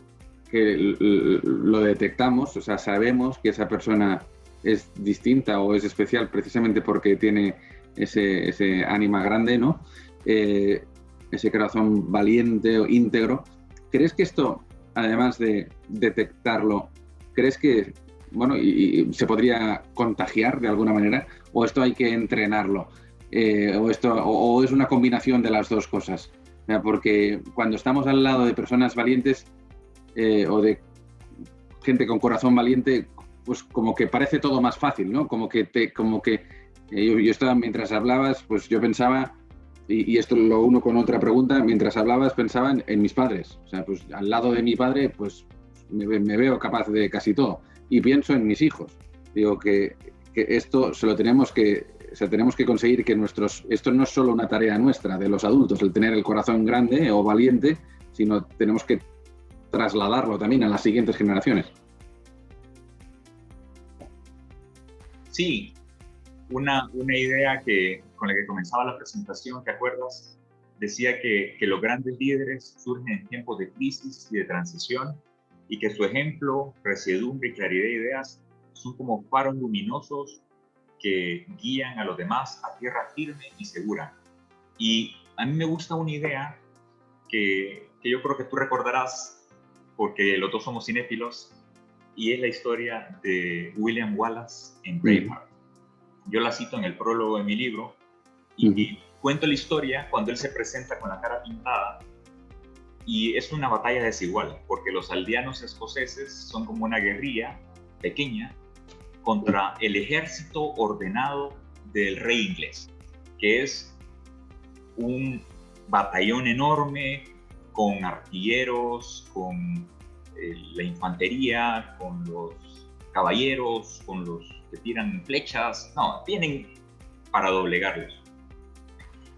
que lo detectamos, o sea, sabemos que esa persona es distinta o es especial precisamente porque tiene ese ánima grande, ¿no? Ese corazón valiente o íntegro. ¿Crees que esto, además de detectarlo, crees que, bueno, y se podría contagiar de alguna manera, o esto hay que entrenarlo, o es una combinación de las dos cosas? Porque cuando estamos al lado de personas valientes o de gente con corazón valiente, pues como que parece todo más fácil, ¿no? Yo estaba, mientras hablabas, pues yo pensaba, y esto lo uno con otra pregunta, mientras hablabas pensaba en mis padres. O sea, pues al lado de mi padre, pues me veo capaz de casi todo. Y pienso en mis hijos. Digo que esto se lo tenemos que, o sea, tenemos que conseguir que esto no es solo una tarea nuestra, de los adultos, el tener el corazón grande o valiente, sino tenemos que trasladarlo también a las siguientes generaciones. Sí, una idea con la que comenzaba la presentación, ¿te acuerdas? Decía que los grandes líderes surgen en tiempos de crisis y de transición, y que su ejemplo, resiedumbre y claridad de ideas son como faros luminosos que guían a los demás a tierra firme y segura. Y a mí me gusta una idea que yo creo que tú recordarás, porque los dos somos cinéfilos, y es la historia de William Wallace en Braveheart. Yo la cito en el prólogo de mi libro y cuento la historia cuando él se presenta con la cara pintada, y es una batalla desigual, porque los aldeanos escoceses son como una guerrilla pequeña contra el ejército ordenado del rey inglés, que es un batallón enorme con artilleros, con la infantería, con los caballeros, con los que tiran flechas. No, tienen para doblegarlos.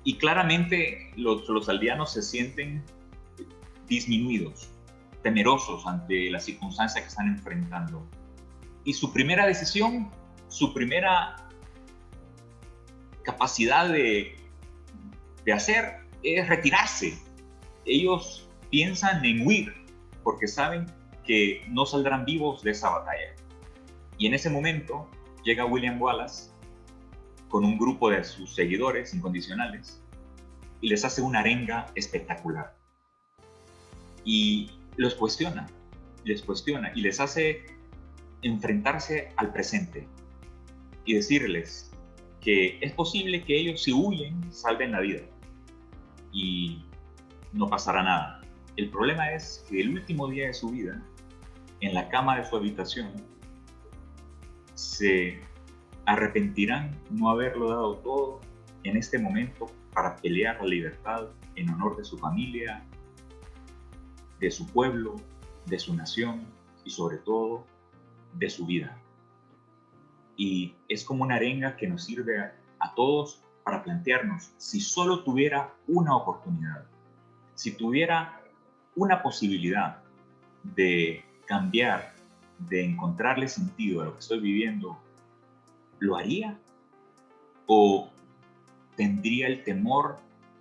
Y claramente los aldeanos se sienten disminuidos, temerosos ante la circunstancia que están enfrentando. Y su primera decisión, su primera capacidad de hacer es retirarse. Ellos piensan en huir porque saben que no saldrán vivos de esa batalla. Y en ese momento llega William Wallace con un grupo de sus seguidores incondicionales y les hace una arenga espectacular. Y les cuestiona y les hace enfrentarse al presente y decirles que es posible que ellos, si huyen, salven la vida y no pasará nada. El problema es que el último día de su vida, en la cama de su habitación, se arrepentirán no haberlo dado todo en este momento para pelear la libertad en honor de su familia, de su pueblo, de su nación y sobre todo de su vida. Y es como una arenga que nos sirve a todos para plantearnos, si solo tuviera una oportunidad, si tuviera una posibilidad de cambiar, de encontrarle sentido a lo que estoy viviendo, ¿lo haría? ¿O tendría el temor,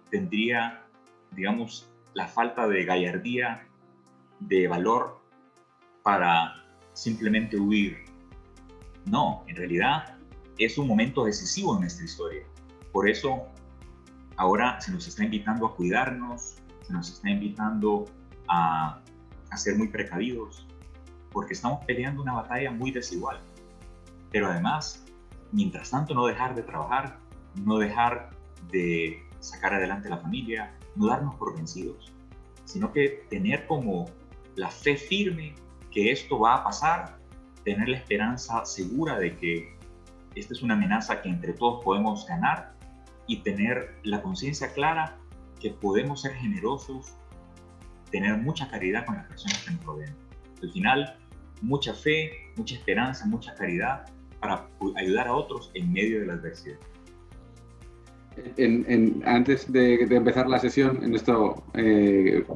tendría, digamos, la falta de gallardía, de valor para simplemente huir? No, en realidad es un momento decisivo en nuestra historia. Por eso ahora se nos está invitando a cuidarnos, se nos está invitando a ser muy precavidos, porque estamos peleando una batalla muy desigual. Pero además, mientras tanto, no dejar de trabajar, no dejar de sacar adelante la familia, no darnos por vencidos, sino que tener como la fe firme que esto va a pasar, tener la esperanza segura de que esta es una amenaza que entre todos podemos ganar y tener la conciencia clara que podemos ser generosos, tener mucha caridad con las personas que nos rodean. Al final, mucha fe, mucha esperanza, mucha caridad para ayudar a otros en medio de la adversidad. Antes de empezar la sesión, en esto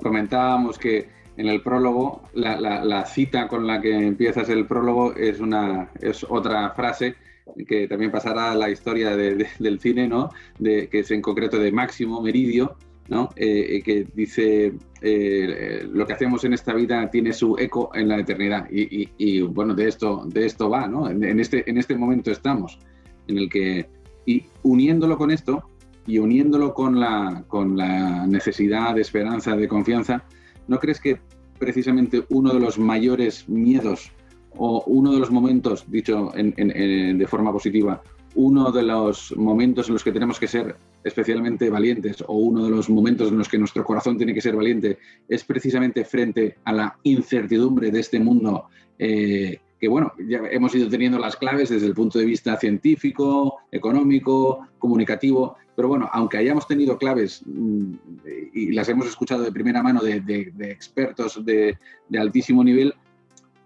comentábamos que en el prólogo, la cita con la que empiezas el prólogo es otra frase que también pasará a la historia del cine, ¿no? Que es en concreto de Máximo Meridio, ¿no? Que dice, lo que hacemos en esta vida tiene su eco en la eternidad. Y bueno, de esto va, ¿no? En este momento estamos, en el que, y uniéndolo con esto, y uniéndolo con la necesidad de esperanza, de confianza, ¿no crees que precisamente uno de los mayores miedos o uno de los momentos, dicho de forma positiva, uno de los momentos en los que tenemos que ser especialmente valientes o uno de los momentos en los que nuestro corazón tiene que ser valiente es precisamente frente a la incertidumbre de este mundo que bueno, ya hemos ido teniendo las claves desde el punto de vista científico, económico, comunicativo, pero bueno, aunque hayamos tenido claves y las hemos escuchado de primera mano de expertos de altísimo nivel,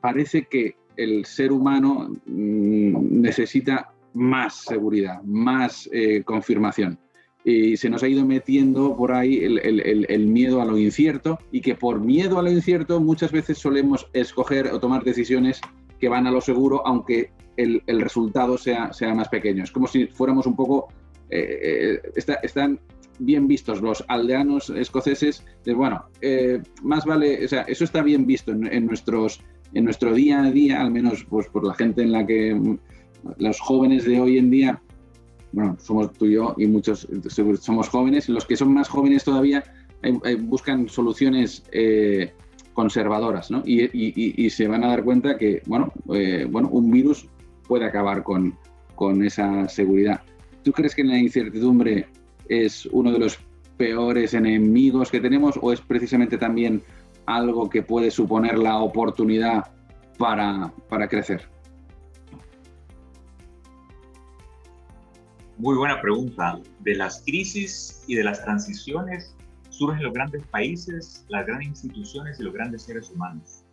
parece que el ser humano necesita más seguridad, más confirmación. Y se nos ha ido metiendo por ahí el miedo a lo incierto y que por miedo a lo incierto muchas veces solemos escoger o tomar decisiones que van a lo seguro, aunque el resultado sea más pequeño. Es como si fuéramos un poco... están bien vistos los aldeanos escoceses, bueno, más vale... O sea, eso está bien visto en nuestro día a día, al menos pues, por la gente en la que los jóvenes de hoy en día, bueno, somos tú y yo y muchos somos jóvenes, los que son más jóvenes todavía buscan soluciones conservadoras, ¿no? Y se van a dar cuenta que, bueno, un virus puede acabar con esa seguridad. ¿Tú crees que la incertidumbre es uno de los peores enemigos que tenemos o es precisamente también algo que puede suponer la oportunidad para crecer? Muy buena pregunta. De las crisis y de las transiciones surgen los grandes países, las grandes instituciones y los grandes seres humanos.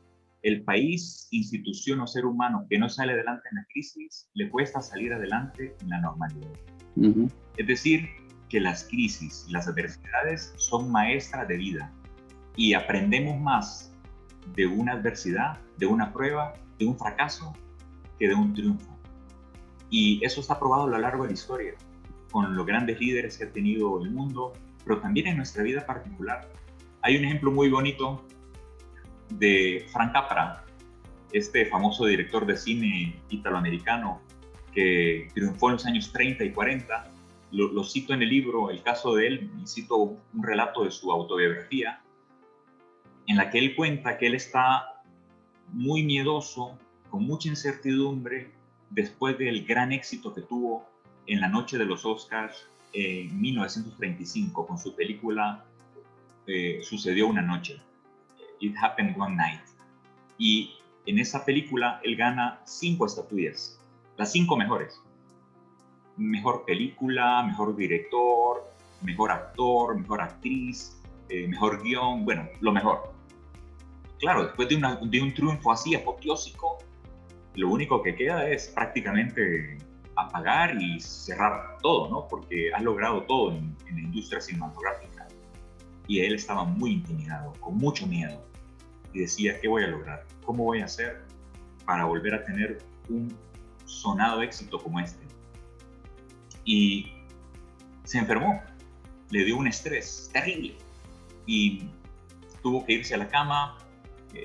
El país, institución o ser humano que no sale adelante en la crisis, le cuesta salir adelante en la normalidad. Uh-huh. Es decir, que las crisis y las adversidades son maestras de vida y aprendemos más de una adversidad, de una prueba, de un fracaso, que de un triunfo. Y eso está probado a lo largo de la historia, con los grandes líderes que ha tenido el mundo, pero también en nuestra vida particular. Hay un ejemplo muy bonito de Frank Capra, este famoso director de cine italoamericano que triunfó en los años 30 y 40. Lo cito en el libro, el caso de él, y cito un relato de su autobiografía, en la que él cuenta que él está muy miedoso, con mucha incertidumbre, después del gran éxito que tuvo en la noche de los Oscars en 1935 con su película Sucedió una noche, It Happened One Night. Y en esa película él gana 5 estatuillas, las 5 mejores. Mejor película, mejor director, mejor actor, mejor actriz, mejor guión, bueno, lo mejor. Claro, después de un triunfo así apoteósico, lo único que queda es prácticamente apagar y cerrar todo, ¿no? Porque has logrado todo en la industria cinematográfica. Y él estaba muy intimidado, con mucho miedo. Y decía, ¿qué voy a lograr? ¿Cómo voy a hacer para volver a tener un sonado éxito como este? Y se enfermó, le dio un estrés terrible y tuvo que irse a la cama,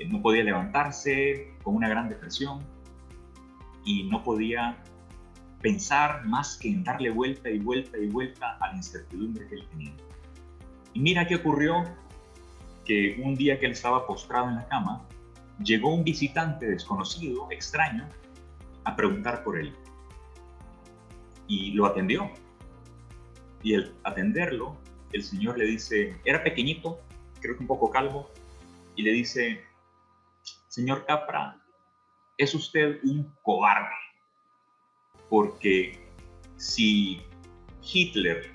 no podía levantarse, con una gran depresión, y no podía pensar más que en darle vuelta y vuelta y vuelta a la incertidumbre que él tenía. Y mira qué ocurrió, que un día que él estaba postrado en la cama, llegó un visitante desconocido, extraño, a preguntar por él. Y lo atendió. Y al atenderlo, el señor le dice, era pequeñito, creo que un poco calvo, y le dice, señor Capra, es usted un cobarde, porque si Hitler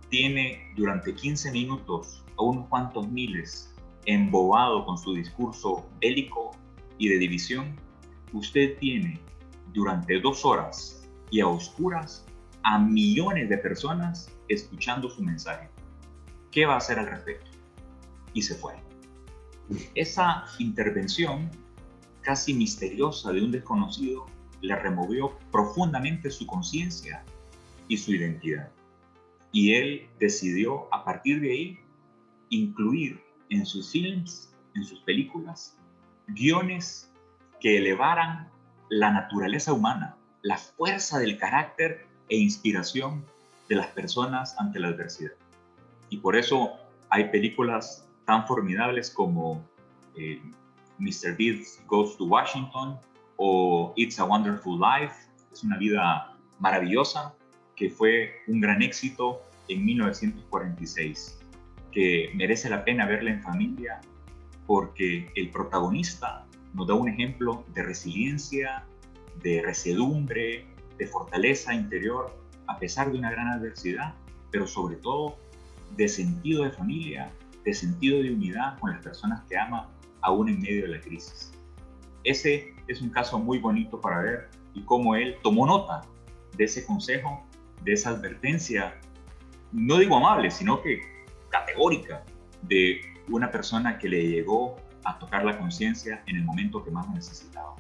tiene durante 15 minutos a unos cuantos miles embobado con su discurso bélico y de división, usted tiene durante 2 horas y a oscuras a millones de personas escuchando su mensaje. ¿Qué va a hacer al respecto? Y se fue. Esa intervención casi misteriosa de un desconocido le removió profundamente su conciencia y su identidad. Y él decidió, a partir de ahí, incluir en sus films, en sus películas, guiones que elevaran la naturaleza humana, la fuerza del carácter e inspiración de las personas ante la adversidad. Y por eso hay películas tan formidables como Mr. Deeds Goes to Washington o It's a Wonderful Life, es una vida maravillosa, que fue un gran éxito en 1946, que merece la pena verla en familia porque el protagonista nos da un ejemplo de resiliencia, de resedumbre, de fortaleza interior a pesar de una gran adversidad, pero sobre todo de sentido de familia, de sentido de unidad con las personas que ama aún en medio de la crisis. Ese es un caso muy bonito para ver y cómo él tomó nota de ese consejo, de esa advertencia, no digo amable, sino que categórica, de una persona que le llegó a tocar la conciencia en el momento que más lo necesitaba.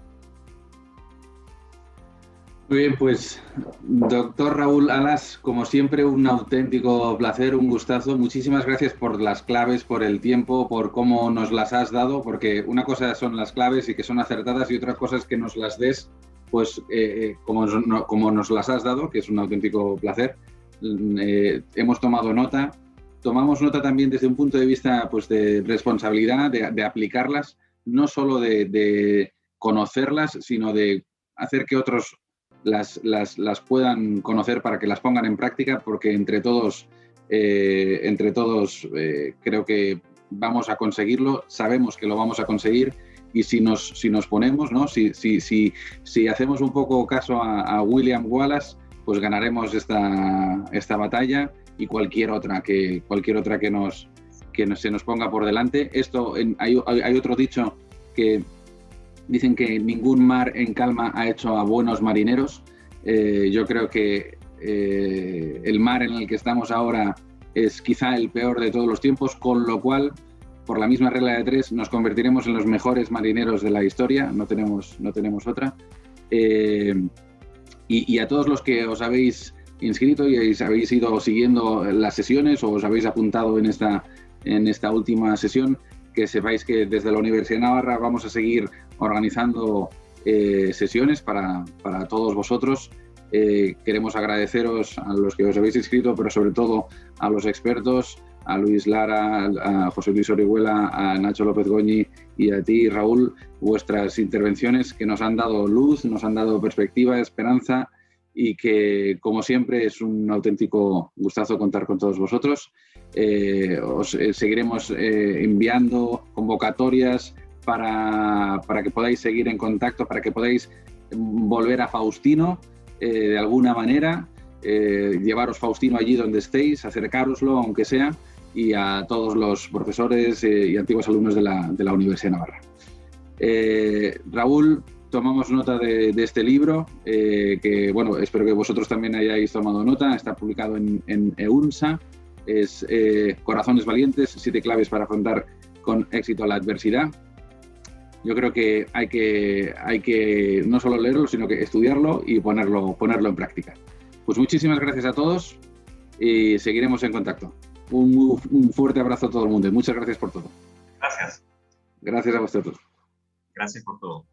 Muy bien, pues doctor Raúl Alas, como siempre, un auténtico placer, un gustazo. Muchísimas gracias por las claves, por el tiempo, por cómo nos las has dado, porque una cosa son las claves y que son acertadas y otra cosa es que nos las des, pues como nos las has dado, que es un auténtico placer. Hemos tomado nota. Tomamos nota también desde un punto de vista pues, de responsabilidad, de aplicarlas, no solo de conocerlas, sino de hacer que otros las puedan conocer para que las pongan en práctica, porque entre todos creo que vamos a conseguirlo, sabemos que lo vamos a conseguir, y si nos ponemos, ¿no? si hacemos un poco caso a William Wallace, pues ganaremos esta batalla y cualquier otra que se nos ponga por delante. Hay otro dicho que dicen que ningún mar en calma ha hecho a buenos marineros. Yo creo que el mar en el que estamos ahora es quizá el peor de todos los tiempos, con lo cual, por la misma regla de 3, nos convertiremos en los mejores marineros de la historia, no tenemos otra. Y a todos los que os habéis inscrito y habéis ido siguiendo las sesiones o os habéis apuntado en esta última sesión, que sepáis que desde la Universidad de Navarra vamos a seguir organizando sesiones para todos vosotros. Queremos agradeceros a los que os habéis inscrito, pero sobre todo a los expertos, a Luis Lara, a José Luis Orihuela, a Nacho López Goñi y a ti, Raúl, vuestras intervenciones que nos han dado luz, nos han dado perspectiva, esperanza, y que, como siempre, es un auténtico gustazo contar con todos vosotros. Os seguiremos enviando convocatorias para que podáis seguir en contacto, para que podáis volver a Faustino de alguna manera. llevaros Faustino allí donde estéis, acercároslo aunque sea, y a todos los profesores y antiguos alumnos de la Universidad de Navarra. Raúl, tomamos nota de este libro, que bueno, espero que vosotros también hayáis tomado nota. Está publicado en EUNSA, es Corazones Valientes, 7 claves para afrontar con éxito la adversidad. Yo creo que hay que no solo leerlo, sino que estudiarlo y ponerlo en práctica. Pues muchísimas gracias a todos y seguiremos en contacto. Un fuerte abrazo a todo el mundo y muchas gracias por todo. Gracias. Gracias a vosotros. Gracias por todo.